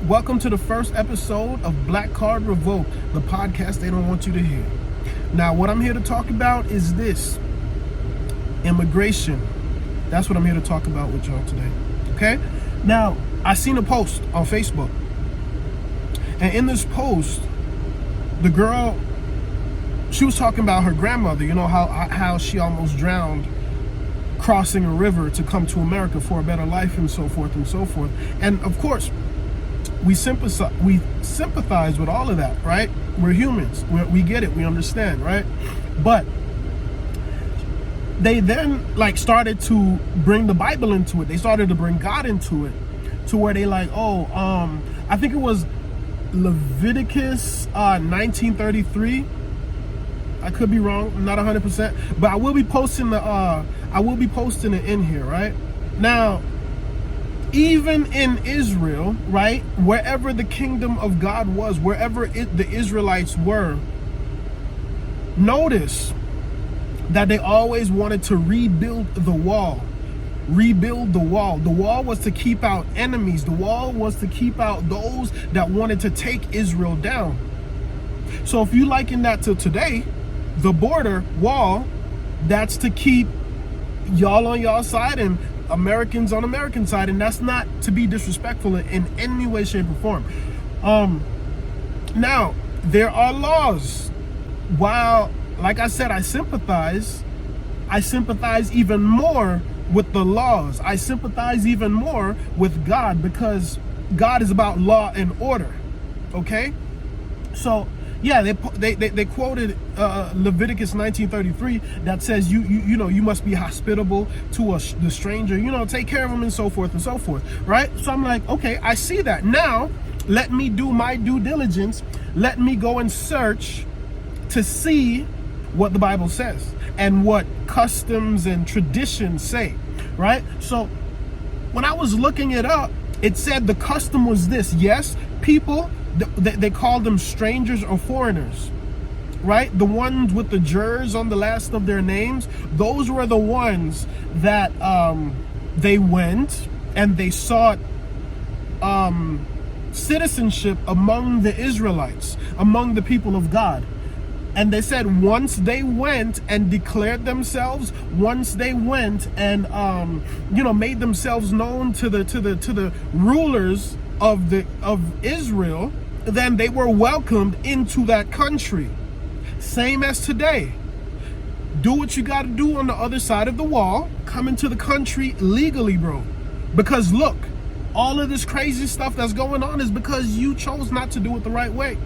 Welcome to the first episode of Black Card Revoked, the podcast they don't want you to hear. Now, what I'm here to talk about is this: immigration. That's what I'm here to talk about with y'all today. Okay? Now, I seen a post on Facebook, and in this post, the girl, she was talking about her grandmother. You know how she almost drowned crossing a river to come to America for a better life, and so forth and so forth. And of course, we sympathize with all of that, right? We're humans. We get it. We understand, right? But they then started to bring the Bible into it. They started to bring God into it, to where they I think it was Leviticus 1933. I could be wrong. I'm not 100%, but I will be posting it in here, right? Now, even in Israel, right, wherever the kingdom of God was, wherever the Israelites were, notice that they always wanted to rebuild the wall. Rebuild the wall. The wall was to keep out enemies. The wall was to keep out those that wanted to take Israel down. So if you liken that to today, the border wall, that's to keep y'all on y'all side and Americans on American side, and that's not to be disrespectful in any way, shape, or form. Now, there are laws. While, like I said, I sympathize even more with the laws. I sympathize even more with God, because God is about law and order. Okay? So yeah, they quoted Leviticus 1933 that says you must be hospitable to the stranger, take care of them, and so forth, right? So I'm like, okay, I see that. Now let me do my due diligence. Let me go and search to see what the Bible says and what customs and traditions say, right? So when I was looking it up, it said the custom was this. Yes, people, they called them strangers or foreigners, right? The ones with the jers on the last of their names, those were the ones that they went and they sought citizenship among the Israelites, among the people of God. And they said once they went and declared themselves, once they went and made themselves known to the rulers of Israel, then they were welcomed into that country. Same as today. Do what you got to do on the other side of the wall. Come into the country legally, bro. Because look, all of this crazy stuff that's going on is because you chose not to do it the right way.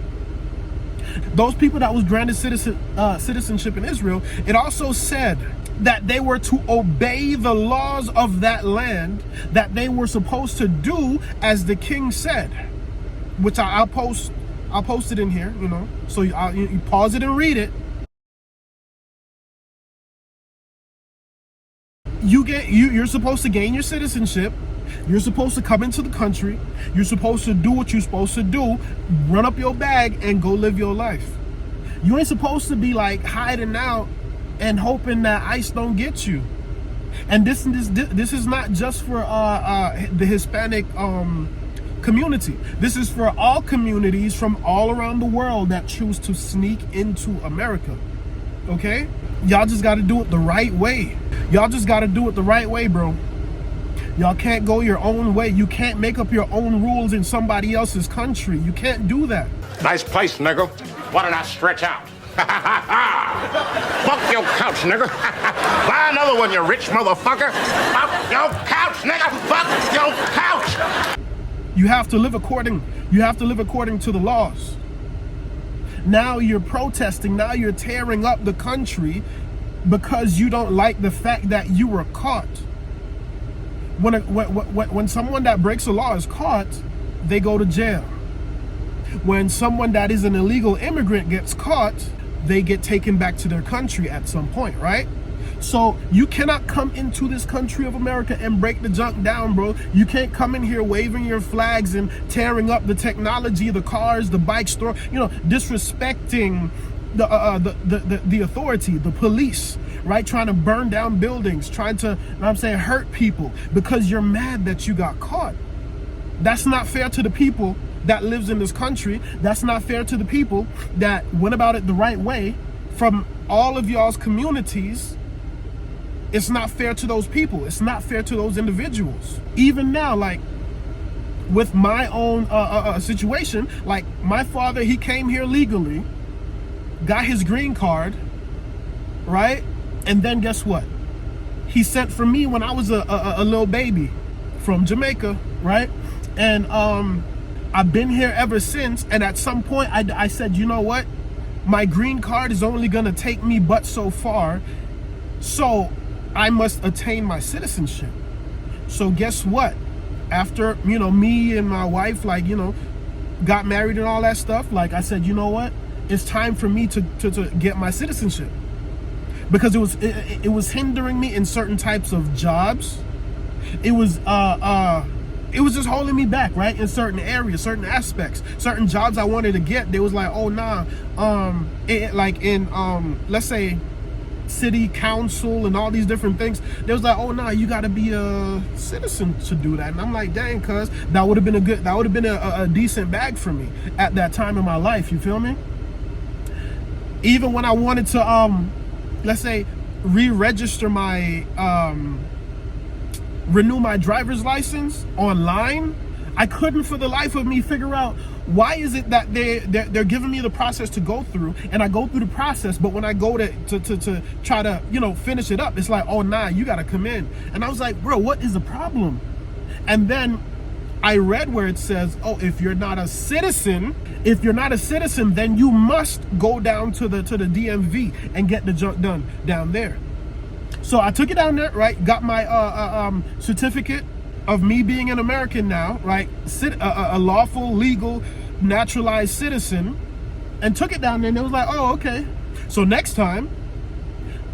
Those people that was granted citizenship in Israel, it also said that they were to obey the laws of that land, that they were supposed to do as the king said, which I'll post it in here, so you pause it and read it. You're supposed to gain your citizenship. You're supposed to come into the country. You're supposed to do what you're supposed to do, run up your bag and go live your life. You ain't supposed to be hiding out and hoping that ICE don't get you. And this is not just for the Hispanic community. This is for all communities from all around the world that choose to sneak into America. Okay? Y'all just got to do it the right way. Y'all just got to do it the right way, bro. Y'all can't go your own way. You can't make up your own rules in somebody else's country. You can't do that. Nice place, nigga. Why don't I stretch out? Fuck your couch, nigga. Buy another one, you rich motherfucker. Fuck your couch, nigga. Fuck your couch. You have to live according to the laws. Now you're protesting. Now you're tearing up the country because you don't like the fact that you were caught. When someone that breaks a law is caught, they go to jail. When someone that is an illegal immigrant gets caught, they get taken back to their country at some point, right? So you cannot come into this country of America and break the junk down, bro. You can't come in here waving your flags and tearing up the technology, the cars, the bikes, disrespecting the authority, the police, right? Trying to burn down buildings, trying to, hurt people because you're mad that you got caught. That's not fair to the people that lives in this country. That's not fair to the people that went about it the right way from all of y'all's communities. It's not fair to those people. It's not fair to those individuals. Even now, like with my own situation, like my father, he came here legally, got his green card, right? And then guess what? He sent for me when I was a little baby from Jamaica, right? And I've been here ever since. And at some point I said, you know what? My green card is only gonna take me but so far. So I must attain my citizenship. So guess what? After, you know, me and my wife, like, you know, got married and all that stuff, like I said, you know what? It's time for me to get my citizenship. Because it was hindering me in certain types of jobs. It was just holding me back, right? In certain areas, certain aspects, certain jobs I wanted to get. They was like, oh nah, like in let's say city council and all these different things. They was like, oh nah, you gotta be a citizen to do that. And I'm like, dang, cuz that would have been a decent bag for me at that time in my life. You feel me? Even when I wanted to let's say re-register my renew my driver's license online, I couldn't for the life of me figure out why is it that they're giving me the process to go through, and I go through the process, but when I go to try to, you know, finish it up, it's like, oh nah, you gotta come in. And I was like, bro, what is the problem? And then I read where it says, oh, if you're not a citizen, then you must go down to the DMV and get the junk done down there. So I took it down there, right? Got my certificate of me being an American now, right? A lawful, legal, naturalized citizen, and took it down there, and it was like, oh, okay. So next time,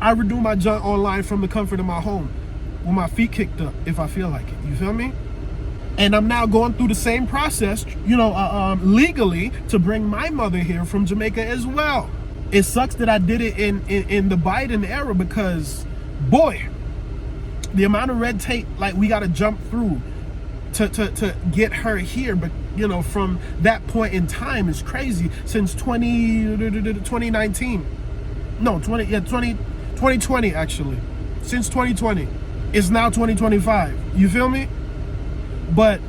I renew my junk online from the comfort of my home with my feet kicked up if I feel like it. You feel me? And I'm now going through the same process, you know, legally to bring my mother here from Jamaica as well. It sucks that I did it in the Biden era because, boy, the amount of red tape like we got to jump through to get her here. But, you know, from that point in time is crazy. Since 2019, no, 2020 actually. Since 2020, it's now 2025. You feel me? But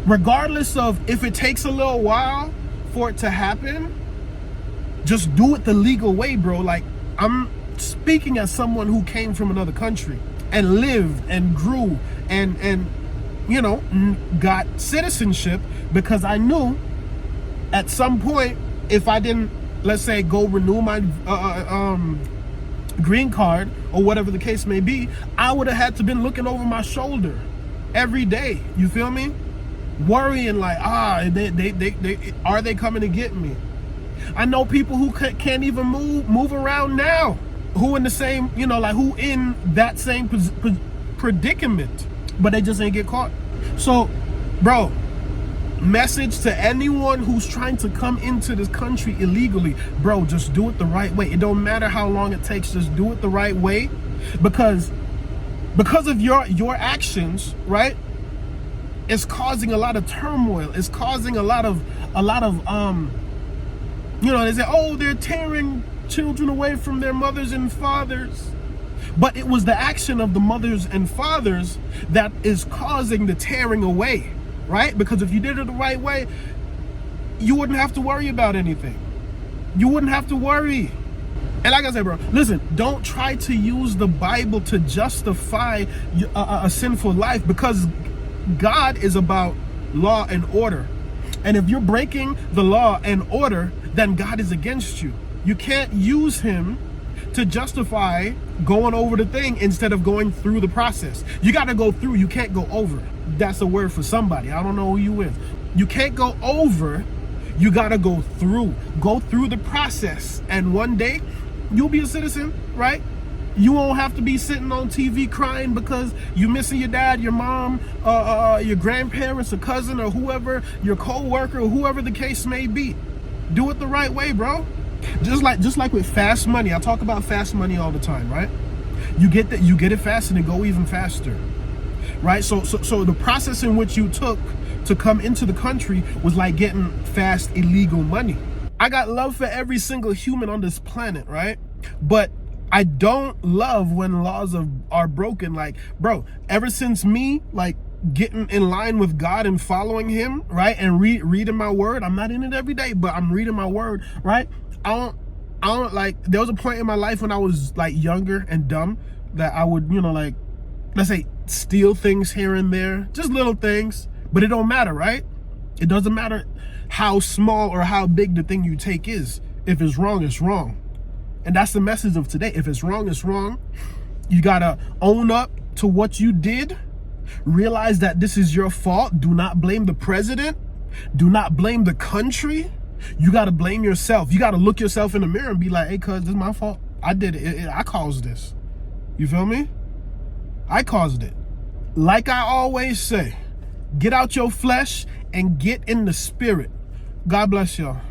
regardless of if it takes a little while for it to happen, just do it the legal way, bro. Like, I'm speaking as someone who came from another country and lived and grew and you know, got citizenship, because I knew at some point if I didn't, let's say, go renew my green card or whatever the case may be, I would have had to been looking over my shoulder every day. You feel me? Worrying like, they are they coming to get me? I know people who can't even move around now, who in the same, you know, like who in that same predicament, but they just ain't get caught. So, bro, message to anyone who's trying to come into this country illegally, bro, just do it the right way. It don't matter how long it takes, just do it the right way, because of your actions, right? It's causing a lot of turmoil. It's causing a lot of you know, they say, oh, they're tearing children away from their mothers and fathers. But it was the action of the mothers and fathers that is causing the tearing away, right? Because if you did it the right way, you wouldn't have to worry about anything. You wouldn't have to worry. And like I said, bro, listen, don't try to use the Bible to justify a sinful life, because God is about law and order. And if you're breaking the law and order, then God is against you. You can't use him to justify going over the thing instead of going through the process. You got to go through. You can't go over. That's a word for somebody. I don't know who you with. You can't go over. You got to go through. Go through the process. And one day, you'll be a citizen, right? You won't have to be sitting on TV crying because you're missing your dad, your mom, your grandparents, a cousin, or whoever, your co-worker, or whoever the case may be. Do it the right way, bro. Just like with fast money. I talk about fast money all the time, right? You get it fast and it go even faster, right? So the process in which you took to come into the country was like getting fast illegal money. I got love for every single human on this planet, right? But I don't love when laws are broken. Like, bro, ever since me, like, getting in line with God and following him, right? And reading my word. I'm not in it every day, but I'm reading my word, right? I don't like, there was a point in my life when I was like younger and dumb that I would, like, let's say steal things here and there, just little things, but it don't matter, right? It doesn't matter how small or how big the thing you take is. If it's wrong, it's wrong. And that's the message of today. If it's wrong, it's wrong. You gotta own up to what you did. Realize that this is your fault. Do not blame the president. Do not blame the country. You gotta blame yourself. You gotta look yourself in the mirror and be like, hey, cuz, this is my fault. I did it. I caused this. You feel me? I caused it. Like I always say, get out your flesh and get in the spirit. God bless y'all.